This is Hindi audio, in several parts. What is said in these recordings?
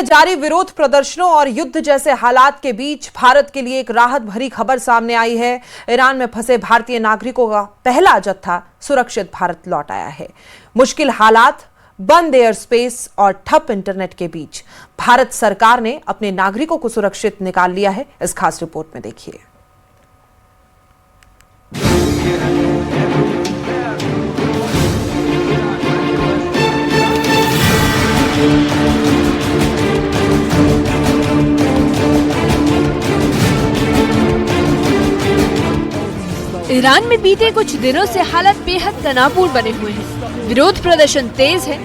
में जारी विरोध प्रदर्शनों और युद्ध जैसे हालात के बीच भारत के लिए एक राहत भरी खबर सामने आई है। ईरान में फंसे भारतीय नागरिकों का पहला जत्था सुरक्षित भारत लौट आया है। मुश्किल हालात, बंद एयर स्पेस और ठप इंटरनेट के बीच भारत सरकार ने अपने नागरिकों को सुरक्षित निकाल लिया है। इस खास रिपोर्ट में देखिए। ईरान में बीते कुछ दिनों से हालात बेहद तनावपूर्ण बने हुए हैं। विरोध प्रदर्शन तेज है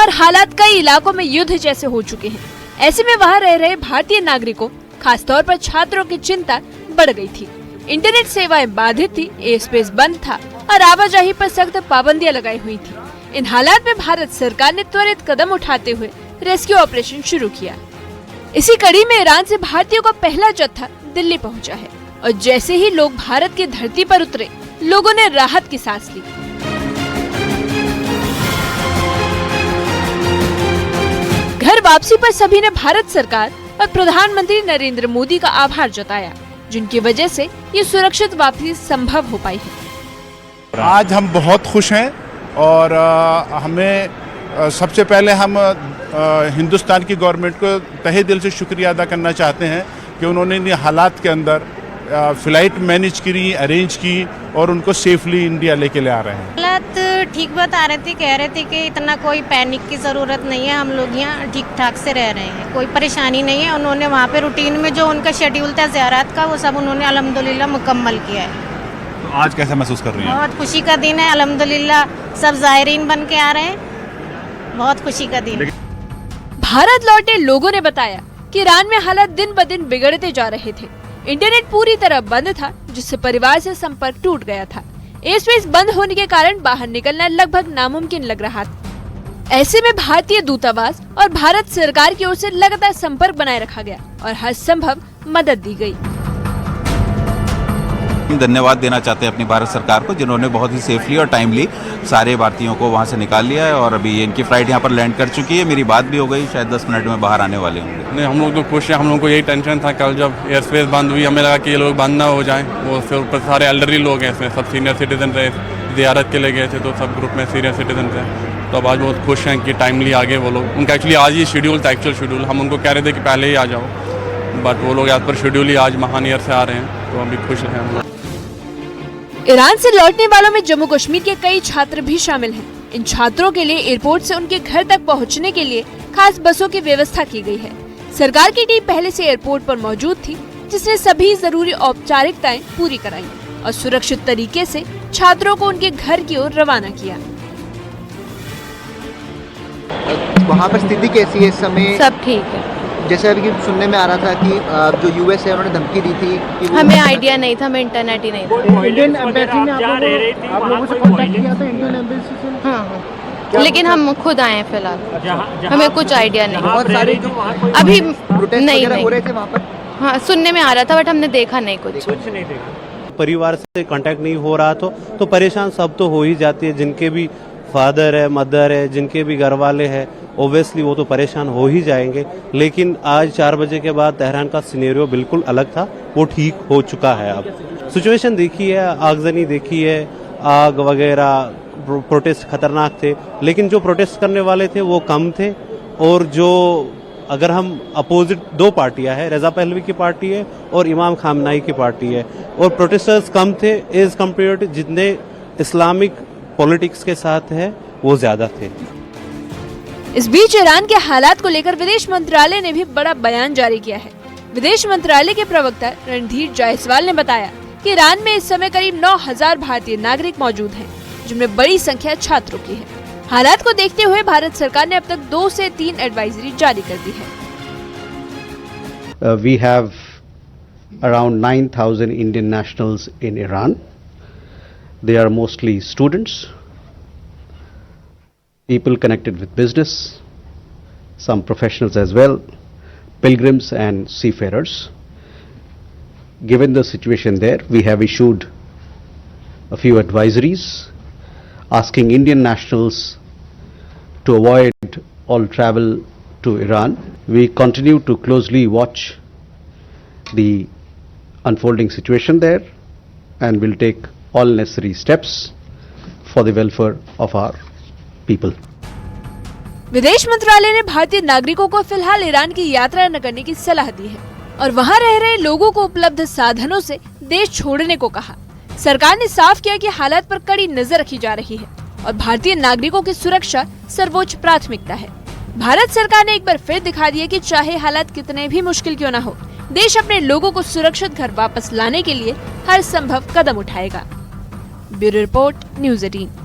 और हालात कई इलाकों में युद्ध जैसे हो चुके हैं। ऐसे में वहां रह रहे भारतीय नागरिकों, खासतौर पर छात्रों की चिंता बढ़ गई थी। इंटरनेट सेवाएं बाधित थी, एयर स्पेस बंद था और आवाजाही पर सख्त पाबंदियां लगाई हुई थी। इन हालात में भारत सरकार ने त्वरित कदम उठाते हुए रेस्क्यू ऑपरेशन शुरू किया। इसी कड़ी में ईरान से भारतीयों का पहला जत्था दिल्ली पहुंचा है और जैसे ही लोग भारत की धरती पर उतरे, लोगों ने राहत की सांस ली। घर वापसी पर सभी ने भारत सरकार और प्रधानमंत्री नरेंद्र मोदी का आभार जताया, जिनकी वजह से ये सुरक्षित वापसी संभव हो पाई है। आज हम बहुत खुश हैं और हमें सबसे पहले हम हिंदुस्तान की गवर्नमेंट को तहे दिल से शुक्रिया अदा करना चाहते हैं कि उन्होंने इन हालात के अंदर फ्लाइट मैनेज करी, अरेंज की और उनको सेफली इंडिया लेके ले आ रहे हैं। हालात ठीक बता रहे थे, कह रहे थे कि इतना कोई पैनिक की ज़रूरत नहीं है, हम लोग यहाँ ठीक ठाक से रह रहे हैं, कोई परेशानी नहीं है। उन्होंने वहाँ पे रूटीन में जो उनका शेड्यूल था ज़ियारत का, वो सब उन्होंने अल्हम्दुलिल्लाह मुकम्मल किया है। तो आज कैसा महसूस कर रही हैं? बहुत खुशी का दिन है, अल्हम्दुलिल्लाह सब ज़ायरीन बन के आ रहे हैं, बहुत खुशी का दिन। भारत लौटे लोगों ने बताया कि ईरान में हालात दिन ब दिन बिगड़ते जा रहे थे। इंटरनेट पूरी तरह बंद था, जिससे परिवार से संपर्क टूट गया था। एयर स्पेस बंद होने के कारण बाहर निकलना लगभग नामुमकिन लग रहा था। ऐसे में भारतीय दूतावास और भारत सरकार की ओर से लगातार संपर्क बनाए रखा गया और हर संभव मदद दी गई। धन्यवाद देना चाहते हैं अपनी भारत सरकार को, जिन्होंने बहुत ही सेफली और टाइमली सारे भारतीयों को वहां से निकाल लिया है और अभी इनकी फ्लाइट यहां पर लैंड कर चुकी है। मेरी बात भी हो गई, शायद 10 मिनट में बाहर आने वाले होंगे। नहीं, हम लोग तो खुश हैं। हम लोग को यही टेंशन था कल जब एयर स्पेस बंद हुई, हमें लगा कि ये लोग बंद ना हो जाएं। वो फिर ऊपर सारे एल्डरली लोग हैं, इसमें सब सीनियर सिटीजन रहे, ज़ियारत के लिए गए थे, तो सब ग्रुप में सीनियर सिटीजन थे। तो अब आज बहुत खुश हैं कि टाइमली आगे वो लोग। उनका एक्चुअली आज ही शेड्यूल था, एक्चुअल शेड्यूल। हम उनको कह रहे थे कि पहले ही आ जाओ, बट वो लोग आज पर शेड्यूल ही आज महान ईयर से आ रहे हैं, तो अभी खुश हैं हम लोग। ईरान से लौटने वालों में जम्मू कश्मीर के कई छात्र भी शामिल हैं। इन छात्रों के लिए एयरपोर्ट से उनके घर तक पहुंचने के लिए खास बसों की व्यवस्था की गई है। सरकार की टीम पहले से एयरपोर्ट पर मौजूद थी, जिसने सभी जरूरी औपचारिकताएं पूरी कराई और सुरक्षित तरीके से छात्रों को उनके घर की ओर रवाना किया। वहाँ पर स्थिति कैसी है इस समय? सब ठीक है। जैसे अभी सुनने में आ रहा था कि जो यूएस है उन्होंने धमकी दी थी कि हमें आइडिया नहीं था, हमें इंटरनेट ही नहीं था। इंडियन एम्बेसी ने आप लोगों से कांटेक्ट किया था? इंडियन एम्बेसी से? हाँ, लेकिन हम खुद आए हैं फिलहाल, हमें कुछ आइडिया नहीं। और सारे जो अभी प्रोटेस्ट नहीं हो रहे थे वहाँ पर? हाँ, सुनने में आ रहा था, बट हमने देखा नहीं कुछ। परिवार से कांटेक्ट नहीं हो रहा तो परेशान सब तो हो ही जाती है। जिनके भी फादर है, मदर है, जिनके भी घर वाले हैं, ओब्वियसली वो तो परेशान हो ही जाएंगे। लेकिन आज 4 बजे के बाद तेहरान का सिनेरियो बिल्कुल अलग था, वो ठीक हो चुका है। अब सिचुएशन देखी है, आगजनी देखी है, आग वगैरह, प्रोटेस्ट खतरनाक थे, लेकिन जो प्रोटेस्ट करने वाले थे वो कम थे। और जो अगर हम अपोजिट 2 पार्टियां हैं, रजा पहलवी की पार्टी है और इमाम खामनाई की पार्टी है, और प्रोटेस्टर्स कम थे एज कम्पेयर टू जितने इस्लामिक पॉलिटिक्स के साथ है वो ज्यादा थे। इस बीच ईरान के हालात को लेकर विदेश मंत्रालय ने भी बड़ा बयान जारी किया है। विदेश मंत्रालय के प्रवक्ता रणधीर जायसवाल ने बताया कि ईरान में इस समय करीब 9000 भारतीय नागरिक मौजूद हैं, जिनमें बड़ी संख्या छात्रों की है। हालात को देखते हुए भारत सरकार ने अब तक 2 से 3 एडवाइजरी जारी कर दी है। We have around 9,000 Indian nationals in Iran. They are mostly students, people connected with business, some professionals as well, pilgrims and seafarers. Given the situation there, we have issued a few advisories asking Indian nationals to avoid all travel to Iran. We continue to closely watch the unfolding situation there and will take all necessary steps for the welfare of our people. विदेश मंत्रालय ने भारतीय नागरिकों को फिलहाल ईरान की यात्रा न करने की सलाह दी है और वहां रह रहे लोगों को उपलब्ध साधनों से देश छोड़ने को कहा। सरकार ने साफ किया कि हालात पर कड़ी नजर रखी जा रही है और भारतीय नागरिकों की सुरक्षा सर्वोच्च प्राथमिकता है। भारत सरकार ने एक बार फिर दिखा दिया कि चाहे हालात कितने भी मुश्किल क्यों न हो, देश अपने लोगों को सुरक्षित घर वापस लाने के लिए हर संभव कदम उठाएगा। Bureau report, news 18।